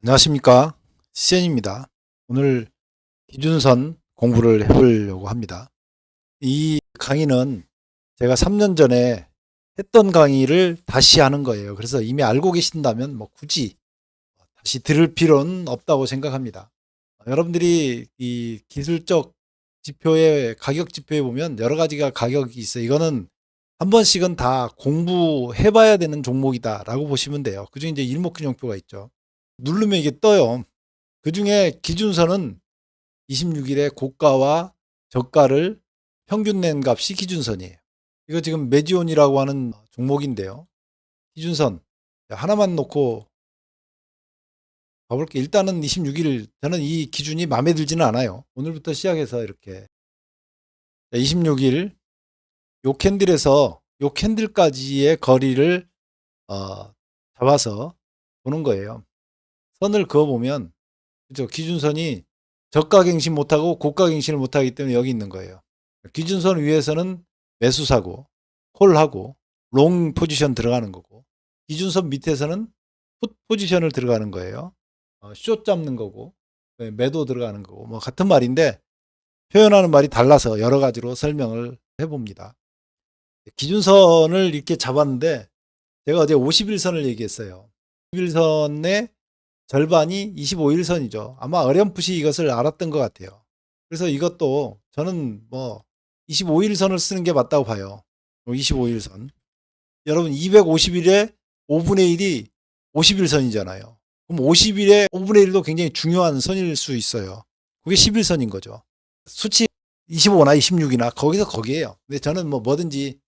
안녕하십니까. 시엔입니다. 오늘 기준선 공부를 해보려고 합니다. 이 강의는 제가 3년 전에 했던 강의를 다시 하는 거예요. 그래서 이미 알고 계신다면 뭐 굳이 다시 들을 필요는 없다고 생각합니다. 여러분들이 이 기술적 지표에 가격 지표에 보면 여러 가지가 가격이 있어요. 이거는 한 번씩은 다 공부해 봐야 되는 종목이다라고 보시면 돼요. 그중에 이제 일목균형표가 있죠. 누르면 이게 떠요. 그중에 기준선은 26일에 고가와 저가를 평균 낸 값이 기준선이에요. 이거 지금 메지온이라고 하는 종목인데요. 기준선 하나만 놓고 가볼게요. 일단은 26일 저는 이 기준이 마음에 들지는 않아요. 오늘부터 시작해서 이렇게 26일 요 캔들에서 요 캔들까지의 거리를 잡아서 보는 거예요. 선을 그어보면 그죠? 기준선이 저가 갱신 못하고 고가 갱신을 못하기 때문에 여기 있는 거예요. 기준선 위에서는 매수 사고 콜하고 롱 포지션 들어가는 거고, 기준선 밑에서는 풋 포지션을 들어가는 거예요. 숏 잡는 거고 매도 들어가는 거고 뭐 같은 말인데 표현하는 말이 달라서 여러 가지로 설명을 해봅니다. 기준선을 이렇게 잡았는데 제가 어제 51선을 얘기했어요. 51선의 절반이 25일선이죠. 아마 어렴풋이 이것을 알았던 것 같아요. 그래서 이것도 저는 뭐 25일선을 쓰는 게 맞다고 봐요. 25일선. 여러분 250일에 5분의 1이 50일선이잖아요. 그럼 50일에 5분의 1도 굉장히 중요한 선일 수 있어요. 그게 11선인 거죠. 수치 25나 26이나 거기서 거기에요. 근데 저는 뭐 뭐든지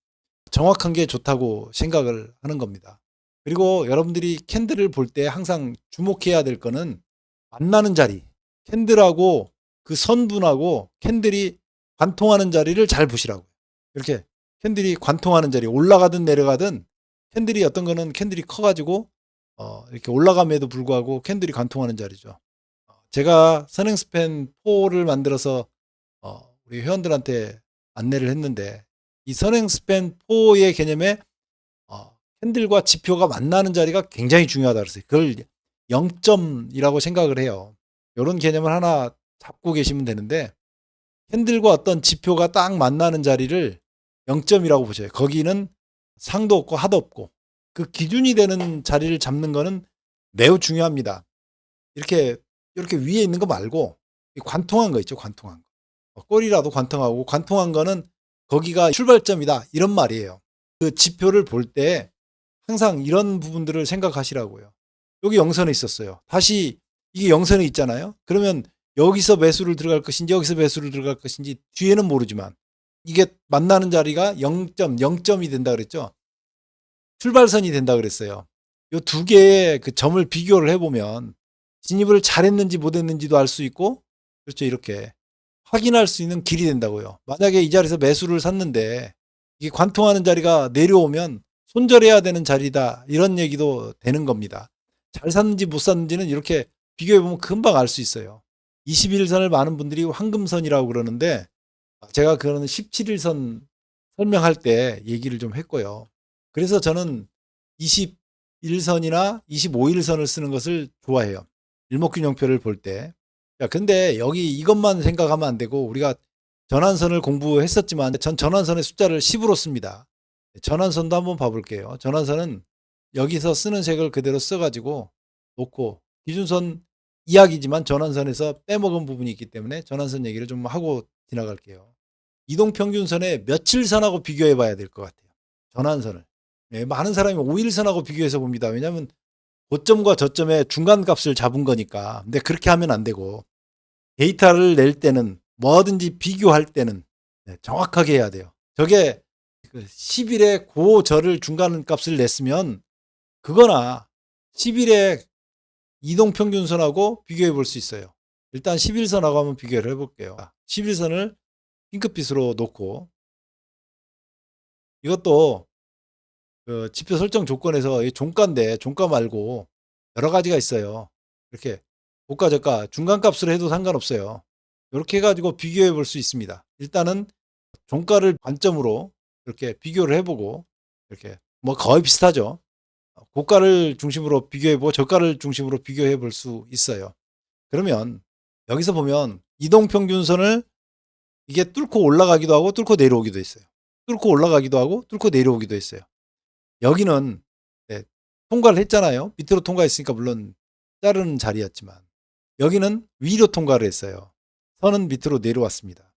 정확한 게 좋다고 생각을 하는 겁니다. 그리고 여러분들이 캔들을 볼 때 항상 주목해야 될 거는 만나는 자리, 캔들하고 그 선분하고 캔들이 관통하는 자리를 잘 보시라고요. 이렇게 캔들이 관통하는 자리, 올라가든 내려가든 캔들이 어떤 거는 캔들이 커가지고 이렇게 올라감에도 불구하고 캔들이 관통하는 자리죠. 제가 선행스팬 4를 만들어서 우리 회원들한테 안내를 했는데 이 선행스팬 4의 개념에 캔들과 지표가 만나는 자리가 굉장히 중요하다 그랬어요. 그걸 0점이라고 생각을 해요. 이런 개념을 하나 잡고 계시면 되는데 캔들과 어떤 지표가 딱 만나는 자리를 0점이라고 보셔요. 거기는 상도 없고 하도 없고 그 기준이 되는 자리를 잡는 거는 매우 중요합니다. 이렇게 위에 있는 거 말고 관통한 거 있죠. 관통한 거. 꼬리라도 관통하고 관통한 거는 거기가 출발점이다 이런 말이에요. 그 지표를 볼 때 항상 이런 부분들을 생각하시라고요. 여기 영선에 있었어요. 다시 이게 영선에 있잖아요. 그러면 여기서 매수를 들어갈 것인지 여기서 매수를 들어갈 것인지 뒤에는 모르지만 이게 만나는 자리가 0점, 0점이 된다 그랬죠. 출발선이 된다 그랬어요. 이 두 개의 그 점을 비교를 해보면 진입을 잘했는지 못했는지도 알 수 있고, 그렇죠. 이렇게 확인할 수 있는 길이 된다고요. 만약에 이 자리에서 매수를 샀는데 이게 관통하는 자리가 내려오면 손절해야 되는 자리다. 이런 얘기도 되는 겁니다. 잘 샀는지 못 샀는지는 이렇게 비교해보면 금방 알 수 있어요. 21선을 많은 분들이 황금선이라고 그러는데 제가 그거는 17일선 설명할 때 얘기를 좀 했고요. 그래서 저는 21선이나 25일선을 쓰는 것을 좋아해요. 일목균형표를 볼 때. 자, 근데 여기 이것만 생각하면 안 되고 우리가 전환선을 공부했었지만 전 전환선의 숫자를 10으로 씁니다. 전환선도 한번 봐볼게요. 전환선은 여기서 쓰는 색을 그대로 써가지고 놓고 기준선 이야기지만 전환선에서 빼먹은 부분이 있기 때문에 전환선 얘기를 좀 하고 지나갈게요. 이동평균선의 며칠선하고 비교해 봐야 될 것 같아요. 전환선을. 네, 많은 사람이 5일선하고 비교해서 봅니다. 왜냐하면 고점과 저점의 중간값을 잡은 거니까. 근데 그렇게 하면 안 되고 데이터를 낼 때는 뭐든지 비교할 때는 정확하게 해야 돼요. 저게 10일에 고저를 중간값을 냈으면 그거나 10일에 이동평균선하고 비교해 볼 수 있어요. 일단 11선하고 한번 비교를 해볼게요. 11선을 핑크빛으로 놓고 이것도 그 지표 설정 조건에서 종가인데 종가 말고 여러 가지가 있어요. 이렇게 고가 저가 중간값으로 해도 상관없어요. 이렇게 해가지고 비교해 볼 수 있습니다. 일단은 종가를 관점으로 이렇게 비교를 해보고 이렇게 뭐 거의 비슷하죠. 고가를 중심으로 비교해보고 저가를 중심으로 비교해 볼 수 있어요. 그러면 여기서 보면 이동평균선을 이게 뚫고 올라가기도 하고 뚫고 내려오기도 했어요. 뚫고 올라가기도 하고 뚫고 내려오기도 했어요. 여기는 네, 통과를 했잖아요. 밑으로 통과했으니까 물론 자르는 자리였지만 여기는 위로 통과를 했어요. 선은 밑으로 내려왔습니다.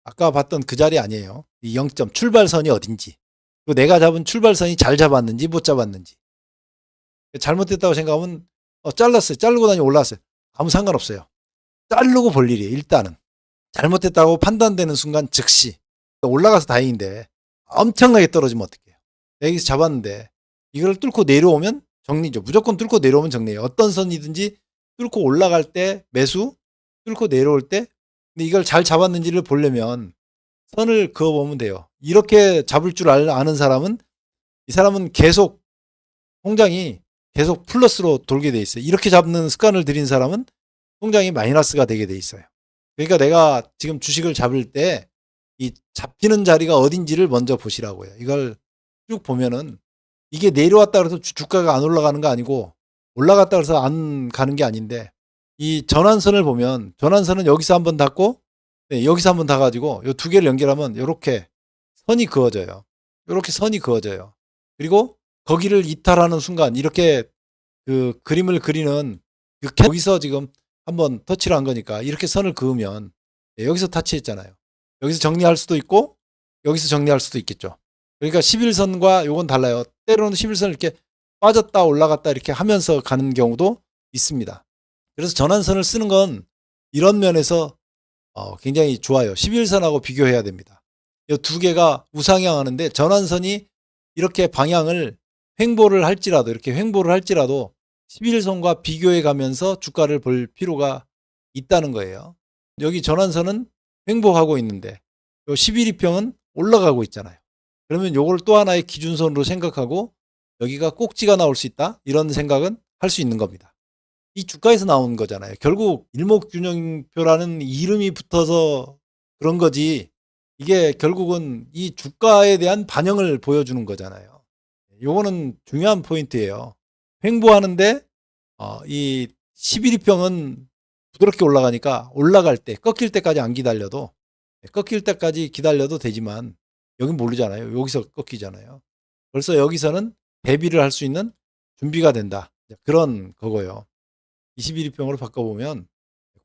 아까 봤던 그 자리 아니에요. 이 0점 출발선이 어딘지, 또 내가 잡은 출발선이 잘 잡았는지 못 잡았는지. 잘못됐다고 생각하면 잘랐어요. 자르고 다니 올라왔어요. 아무 상관없어요. 자르고 볼 일이에요. 일단은 잘못됐다고 판단되는 순간 즉시 올라가서 다행인데 엄청나게 떨어지면 어떡해요. 여기서 잡았는데 이걸 뚫고 내려오면 정리죠. 무조건 뚫고 내려오면 정리해요. 어떤 선이든지 뚫고 올라갈 때 매수, 뚫고 내려올 때. 근데 이걸 잘 잡았는지를 보려면 선을 그어보면 돼요. 이렇게 잡을 줄 아는 사람은, 이 사람은 계속 통장이 계속 플러스로 돌게 돼 있어요. 이렇게 잡는 습관을 들인 사람은 통장이 마이너스가 되게 돼 있어요. 그러니까 내가 지금 주식을 잡을 때 이 잡히는 자리가 어딘지를 먼저 보시라고요. 이걸 쭉 보면은 이게 내려왔다 그래서 주가가 안 올라가는 거 아니고 올라갔다 그래서 안 가는 게 아닌데, 이 전환선을 보면 전환선은 여기서 한번 닿고 여기서 한번 닿아가지고 이 두 개를 연결하면 이렇게 선이 그어져요. 이렇게 선이 그어져요. 그리고 거기를 이탈하는 순간 이렇게 그 그림을 그리는 여기서 지금 한번 터치를 한 거니까 이렇게 선을 그으면 여기서 타치했잖아요. 여기서 정리할 수도 있고 여기서 정리할 수도 있겠죠. 그러니까 11선과 요건 달라요. 때로는 11선을 이렇게 빠졌다 올라갔다 이렇게 하면서 가는 경우도 있습니다. 그래서 전환선을 쓰는 건 이런 면에서 굉장히 좋아요. 11선하고 비교해야 됩니다. 이 두 개가 우상향하는데 전환선이 이렇게 방향을 횡보를 할지라도, 이렇게 횡보를 할지라도 11선과 비교해 가면서 주가를 볼 필요가 있다는 거예요. 여기 전환선은 횡보하고 있는데 요 11이평은 올라가고 있잖아요. 그러면 요걸 또 하나의 기준선으로 생각하고 여기가 꼭지가 나올 수 있다, 이런 생각은 할 수 있는 겁니다. 이 주가에서 나온 거잖아요. 결국 일목균형표라는 이름이 붙어서 그런 거지, 이게 결국은 이 주가에 대한 반영을 보여주는 거잖아요. 요거는 중요한 포인트예요. 횡보하는데 이 11이평은 부드럽게 올라가니까 올라갈 때 꺾일 때까지 안 기다려도, 꺾일 때까지 기다려도 되지만 여긴 모르잖아요. 여기서 꺾이잖아요. 벌써 여기서는 대비를 할 수 있는 준비가 된다, 그런 거고요. 21평으로 바꿔보면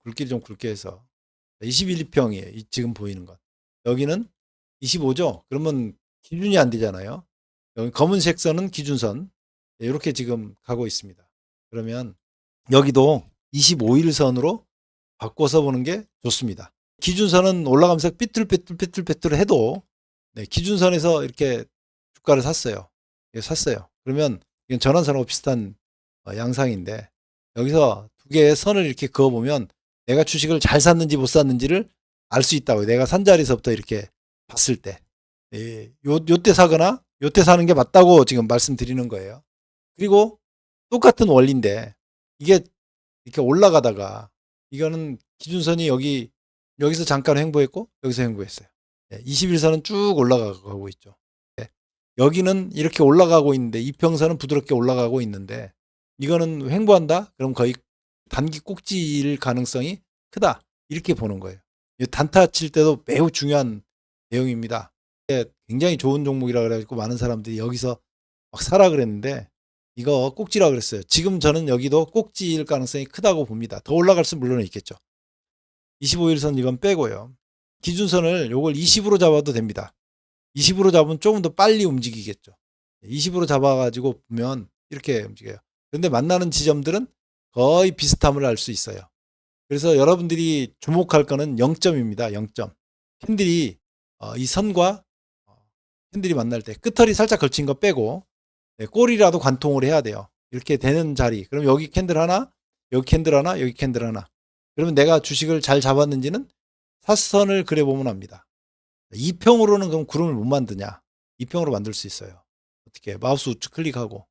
굵기를 좀 굵게 해서 21평이에요. 지금 보이는 것. 여기는 25죠. 그러면 기준이 안 되잖아요. 여기 검은색 선은 기준선. 이렇게 지금 가고 있습니다. 그러면 여기도 25일선으로 바꿔서 보는 게 좋습니다. 기준선은 올라가면서 삐뚤빼뚤 해도 기준선에서 이렇게 주가를 샀어요. 그러면 이건 전환선하고 비슷한 양상인데, 여기서 두 개의 선을 이렇게 그어보면 내가 주식을 잘 샀는지 못 샀는지를 알 수 있다고요. 내가 산 자리에서부터 이렇게 봤을 때. 요때 사거나 요때 사는 게 맞다고 지금 말씀드리는 거예요. 그리고 똑같은 원리인데 이게 이렇게 올라가다가 이거는 기준선이 여기서 잠깐 횡보했고 여기서 횡보했어요. 21선은 쭉 올라가고 있죠. 여기는 이렇게 올라가고 있는데 이평선은 부드럽게 올라가고 있는데 이거는 횡보한다? 그럼 거의 단기 꼭지일 가능성이 크다, 이렇게 보는 거예요. 단타 칠 때도 매우 중요한 내용입니다. 굉장히 좋은 종목이라 그래가지고 많은 사람들이 여기서 막 사라 그랬는데 이거 꼭지라 그랬어요. 지금 저는 여기도 꼭지일 가능성이 크다고 봅니다. 더 올라갈 수 물론 있겠죠. 25일선 이건 빼고요. 기준선을 요걸 20으로 잡아도 됩니다. 20으로 잡으면 조금 더 빨리 움직이겠죠. 20으로 잡아가지고 보면 이렇게 움직여요. 그런데 만나는 지점들은 거의 비슷함을 알 수 있어요. 그래서 여러분들이 주목할 거는 0점입니다. 0점. 캔들이 이 선과 캔들이 만날 때 끝털이 살짝 걸친 거 빼고 꼬리라도 관통을 해야 돼요. 이렇게 되는 자리. 그럼 여기 캔들 하나, 여기 캔들 하나, 여기 캔들 하나. 그러면 내가 주식을 잘 잡았는지는 사선을 그려보면 압니다. 2평으로는 그럼 구름을 못 만드냐? 2평으로 만들 수 있어요. 어떻게? 마우스 우측 클릭하고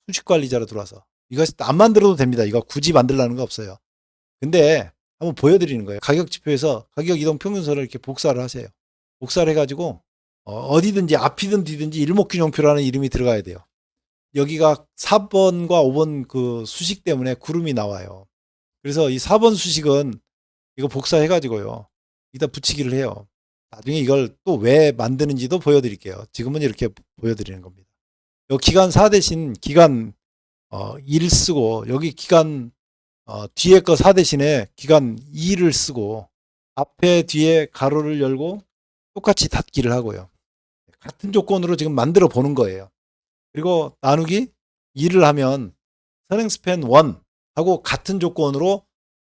수식관리자로 들어와서. 이거 안 만들어도 됩니다. 이거 굳이 만들라는 거 없어요. 근데 한번 보여드리는 거예요. 가격 지표에서 가격 이동 평균선을 이렇게 복사를 하세요. 복사를 해가지고 어디든지 앞이든 뒤든지 일목균형표라는 이름이 들어가야 돼요. 여기가 4번과 5번 그 수식 때문에 구름이 나와요. 그래서 이 4번 수식은 이거 복사해 가지고요. 이따 붙이기를 해요. 나중에 이걸 또 왜 만드는지도 보여드릴게요. 지금은 이렇게 보여드리는 겁니다. 요 기간 4 대신 기간 1 쓰고 여기 기간 뒤에 거 4 대신에 기간 2를 쓰고 앞에 뒤에 가로를 열고 똑같이 닫기를 하고요. 같은 조건으로 지금 만들어 보는 거예요. 그리고 나누기 2를 하면 선행스팬 1 하고 같은 조건으로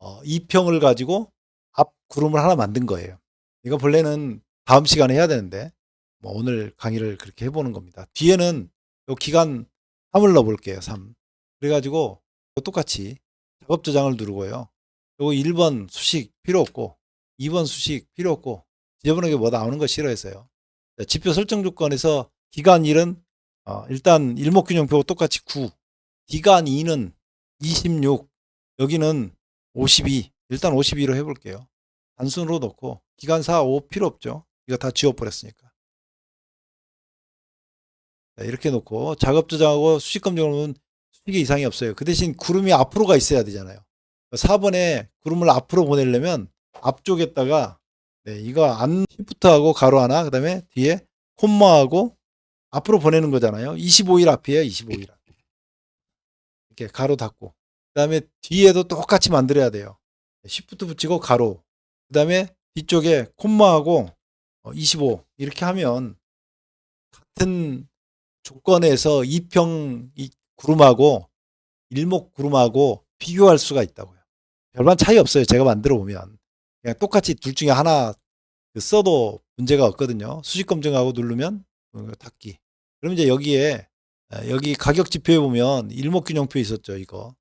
2평을 가지고 앞 구름을 하나 만든 거예요. 이거 본래는 다음 시간에 해야 되는데 뭐 오늘 강의를 그렇게 해보는 겁니다. 뒤에는 요 기간 3을 넣어볼게요. 3. 그래가지고 똑같이 작업 저장을 누르고요. 요거 1번 수식 필요 없고 2번 수식 필요 없고 지저분하게 뭐 나오는 거 싫어해서요. 지표 설정 조건에서 기간 1은 일단 일목균형표 똑같이 9, 기간 2는 26, 여기는 52, 일단 52로 해볼게요. 단순으로 넣고 기간 4, 5 필요 없죠. 이거 다 지워버렸으니까. 이렇게 놓고 작업 저장하고 수식 검증하면 수식이 이상이 없어요. 그 대신 구름이 앞으로 가 있어야 되잖아요. 4번에 구름을 앞으로 보내려면 앞쪽에다가 이거 안 시프트하고 가로 하나 그 다음에 뒤에 콤마하고 앞으로 보내는 거잖아요. 25일 앞이에요. 25일 앞. 이렇게 가로 닫고 그 다음에 뒤에도 똑같이 만들어야 돼요. 시프트 붙이고 가로 그 다음에 뒤쪽에 콤마하고 25 이렇게 하면 같은 조건에서 2평 구름하고 일목 구름하고 비교할 수가 있다고요. 별반 차이 없어요. 제가 만들어 보면 그냥 똑같이 둘 중에 하나 써도 문제가 없거든요. 수식 검증하고 누르면 닫기. 그럼 이제 여기에 여기 가격 지표에 보면 일목균형표 있었죠. 이거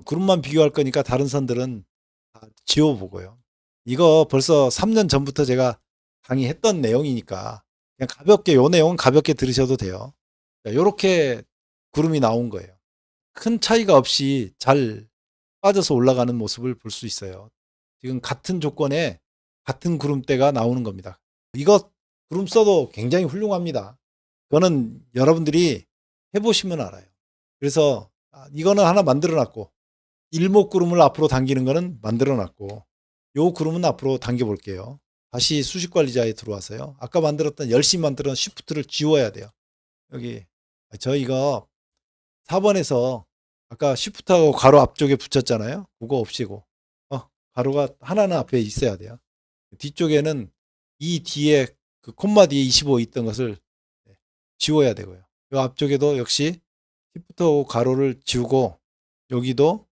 구름만 비교할 거니까 다른 선들은 다 지워보고요. 이거 벌써 3년 전부터 제가 강의했던 내용이니까 그냥 가볍게 요 내용은 가볍게 들으셔도 돼요. 이렇게 구름이 나온 거예요. 큰 차이가 없이 잘 빠져서 올라가는 모습을 볼 수 있어요. 지금 같은 조건에 같은 구름대가 나오는 겁니다. 이거 구름 써도 굉장히 훌륭합니다. 그거는 여러분들이 해보시면 알아요. 그래서 이거는 하나 만들어 놨고 일목 구름을 앞으로 당기는 거는 만들어 놨고 요 구름은 앞으로 당겨 볼게요. 다시 수식관리자에 들어와서요. 아까 만들었던 열심히 만들었던 쉬프트를 지워야 돼요. 여기 저 이거 4번에서 아까 쉬프트하고 가로 앞쪽에 붙였잖아요. 그거 없이고 가로가 하나는 앞에 있어야 돼요. 뒤쪽에는 이 뒤에 그 콤마 뒤에 25 있던 것을 지워야 되고요. 이 앞쪽에도 역시 쉬프트하고 가로를 지우고 여기도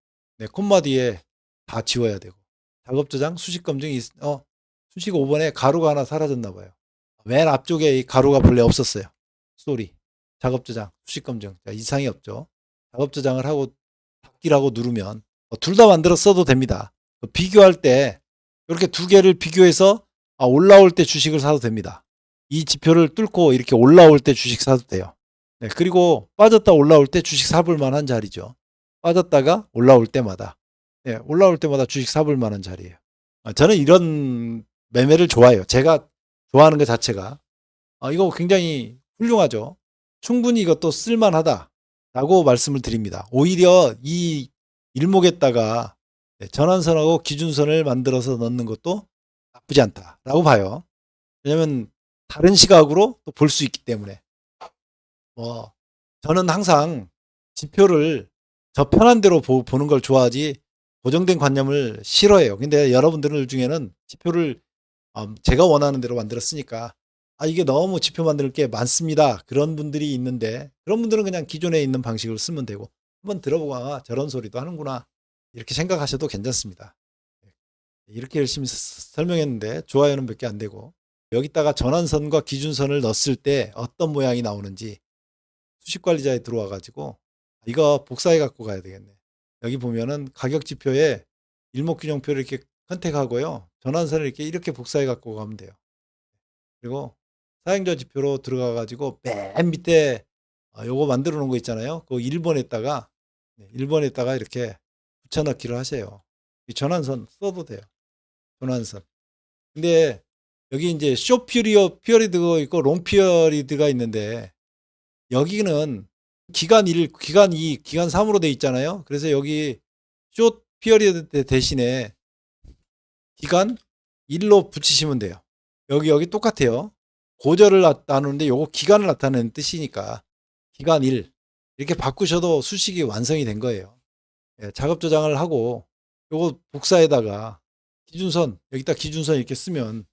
콤마 뒤에 다 지워야 되고 작업 저장 수식 검증이 수식 5번에 가로가 하나 사라졌나 봐요. 맨 앞쪽에 이 가로가 본래 없었어요. 쏘리 작업 저장 수식 검증 이상이 없죠. 작업 저장을 하고 닫기라고 누르면 둘 다 만들어 써도 됩니다. 비교할 때 이렇게 두 개를 비교해서 올라올 때 주식을 사도 됩니다. 이 지표를 뚫고 이렇게 올라올 때 주식 사도 돼요. 그리고 빠졌다 올라올 때 주식 사볼 만한 자리죠. 빠졌다가 올라올 때마다 올라올 때마다 주식 사볼 만한 자리예요. 저는 이런 매매를 좋아해요. 제가 좋아하는 것 자체가 이거 굉장히 훌륭하죠. 충분히 이것도 쓸만하다라고 말씀을 드립니다. 오히려 이 일목에다가 전환선하고 기준선을 만들어서 넣는 것도 나쁘지 않다라고 봐요. 왜냐하면 다른 시각으로 또 볼 수 있기 때문에 저는 항상 지표를 저 편한 대로 보는 걸 좋아하지 고정된 관념을 싫어해요. 근데 여러분들 중에는 지표를 제가 원하는 대로 만들었으니까 이게 너무 지표 만들 게 많습니다. 그런 분들이 있는데 그런 분들은 그냥 기존에 있는 방식을 쓰면 되고 한번 들어보고 저런 소리도 하는구나 이렇게 생각하셔도 괜찮습니다. 이렇게 열심히 설명했는데 좋아요는 몇 개 안 되고 여기다가 전환선과 기준선을 넣었을 때 어떤 모양이 나오는지 수식관리자에 들어와 가지고 이거 복사해 갖고 가야 되겠네. 여기 보면은 가격 지표에 일목균형표를 이렇게 선택하고요. 전환선을 이렇게 복사해 갖고 가면 돼요. 그리고 사용자 지표로 들어가 가지고 맨 밑에 요거 만들어 놓은 거 있잖아요. 그 1번에다가 이렇게 붙여넣기를 하세요. 이 전환선 써도 돼요. 전환선. 근데 여기 이제 쇼 피리어드가 있고 롱 피리어드가 있는데 여기는 기간 1, 기간 2, 기간 3으로 돼 있잖아요. 그래서 여기 숏 피어리드 대신에 기간 1로 붙이시면 돼요. 여기 똑같아요. 고절을 나누는데 요거 기간을 나타내는 뜻이니까 기간 1 이렇게 바꾸셔도 수식이 완성이 된 거예요. 예, 작업 저장을 하고 요거 복사에다가 기준선 여기다 기준선 이렇게 쓰면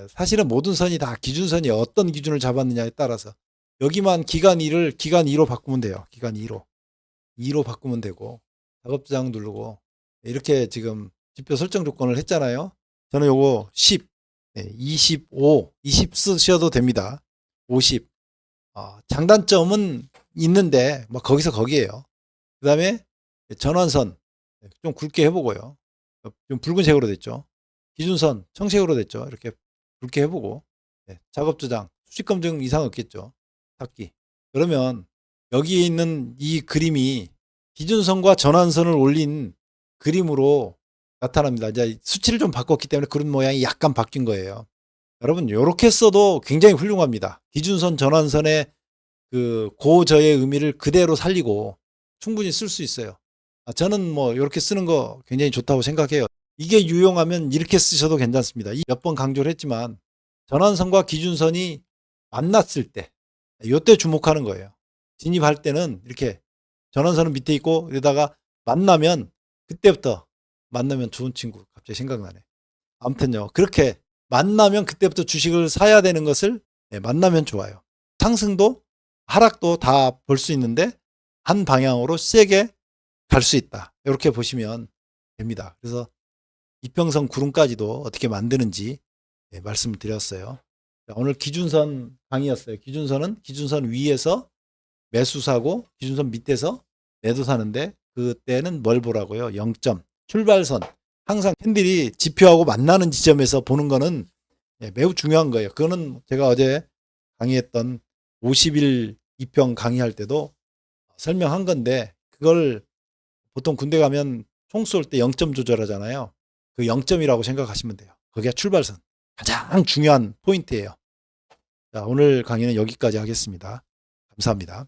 사실은 모든 선이 다 기준선이 어떤 기준을 잡았느냐에 따라서 여기만 기간 1을 기간 2로 바꾸면 돼요. 기간 2로 바꾸면 되고 작업 저장 누르고 이렇게 지금 지표 설정 조건을 했잖아요. 저는 요거 10, 25, 20 쓰셔도 됩니다. 50. 장단점은 있는데 뭐 거기서 거기에요. 그 다음에 전환선 좀 굵게 해보고요. 좀 붉은색으로 됐죠. 기준선 청색으로 됐죠. 이렇게 굵게 해보고 작업 저장 수직 검증 이상 없겠죠. 닫기. 그러면 여기에 있는 이 그림이 기준선과 전환선을 올린 그림으로 나타납니다. 이제 수치를 좀 바꿨기 때문에 그런 모양이 약간 바뀐 거예요. 여러분 이렇게 써도 굉장히 훌륭합니다. 기준선 전환선의 그 고저의 의미를 그대로 살리고 충분히 쓸 수 있어요. 저는 뭐 이렇게 쓰는 거 굉장히 좋다고 생각해요. 이게 유용하면 이렇게 쓰셔도 괜찮습니다. 몇 번 강조를 했지만 전환선과 기준선이 만났을 때 이때 주목하는 거예요. 진입할 때는 이렇게 전환선은 밑에 있고 여기다가 만나면 그때부터 만나면 좋은 친구 갑자기 생각나네. 아무튼요. 그렇게 만나면 그때부터 주식을 사야 되는 것을 만나면 좋아요. 상승도 하락도 다 볼 수 있는데 한 방향으로 세게 갈 수 있다. 이렇게 보시면 됩니다. 그래서 이평선 구름까지도 어떻게 만드는지 말씀을 드렸어요. 오늘 기준선 강의였어요. 기준선은 기준선 위에서 매수 사고 기준선 밑에서 매도 사는데 그때는 뭘 보라고요? 0점. 출발선. 항상 캔들이 지표하고 만나는 지점에서 보는 거는 매우 중요한 거예요. 그거는 제가 어제 강의했던 50일 이평 강의할 때도 설명한 건데 그걸 보통 군대 가면 총 쏠 때 0점 조절하잖아요. 그 0점이라고 생각하시면 돼요. 거기가 출발선. 가장 중요한 포인트예요. 자, 오늘 강의는 여기까지 하겠습니다. 감사합니다.